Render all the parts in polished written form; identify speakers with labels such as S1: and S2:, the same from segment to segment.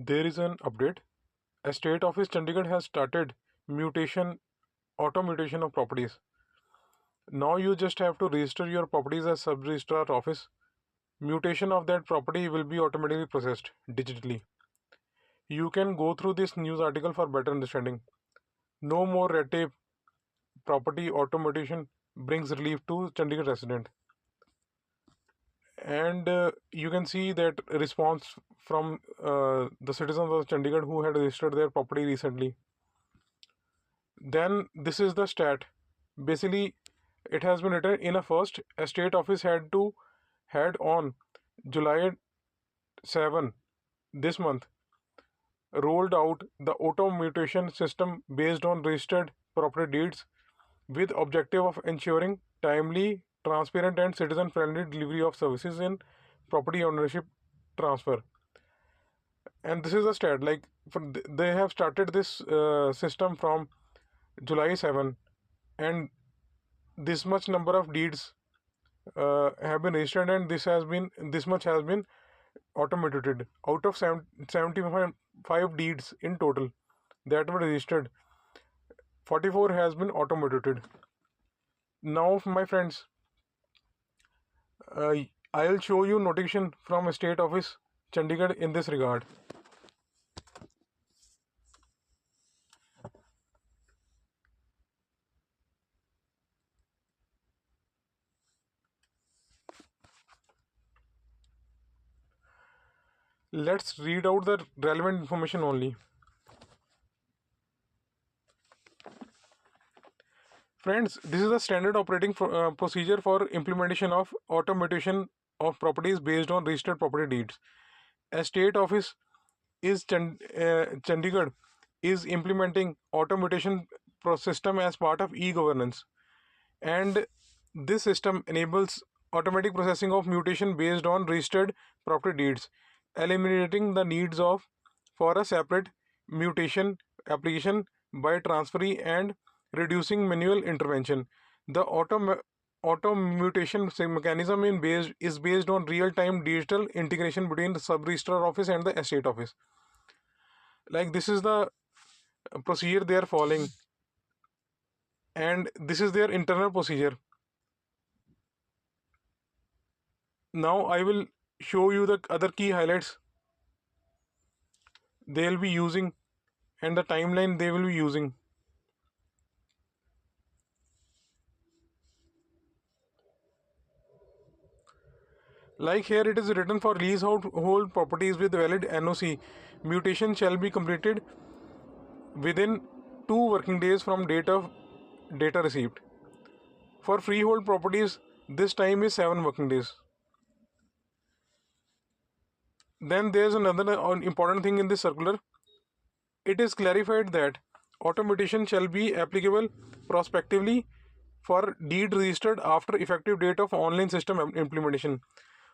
S1: There is an update. Estate Office Chandigarh has started mutation, auto mutation of properties. Now you just have to register your properties as sub-registrar office. Mutation of that property will be automatically processed digitally. You can go through this news article for better understanding. No more red tape. Property auto mutation brings relief to Chandigarh resident. And you can see that response from the citizens of Chandigarh who had registered their property recently. Then this is the stat. Basically, it has been written in a first estate office had on July 7 this month rolled out the auto mutation system based on registered property deeds with objective of ensuring timely, transparent and citizen friendly delivery of services in property ownership transfer. And this is a stat like they have started this system from July 7, and this much number of deeds have been registered, and this much has been automated out of 75 deeds in total that were registered. 44 has been automated. Now my friends, uh, I'll show you notification from State Office Chandigarh in this regard. Let's read out the relevant information only. Friends, this is the standard operating procedure for implementation of automation of properties based on registered property deeds. A state office Chandigarh is implementing automation system as part of e-governance, and this system enables automatic processing of mutation based on registered property deeds, eliminating the needs of for a separate mutation application by transferee and reducing manual intervention. The auto mutation mechanism is based on real-time digital integration between the sub-registrar office and the estate office. Like this is the procedure they are following, and this is their internal procedure. Now I will show you the other key highlights they'll be using and the timeline they will be using. Like here it is written for leasehold properties with valid NOC, mutation shall be completed within 2 working days from date of data received. For freehold properties, this time is 7 working days. Then there's another important thing in this circular. It is clarified that automation shall be applicable prospectively for deed registered after effective date of online system implementation.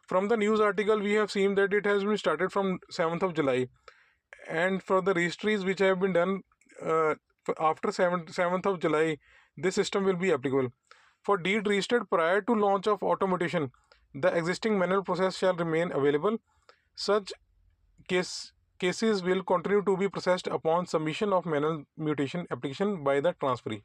S1: From the news article, we have seen that it has been started from 7th of July, and for the registries which have been done after 7th of July, this system will be applicable. For deed registered prior to launch of automation, the existing manual process shall remain available. Such cases will continue to be processed upon submission of manual mutation application by the transferee.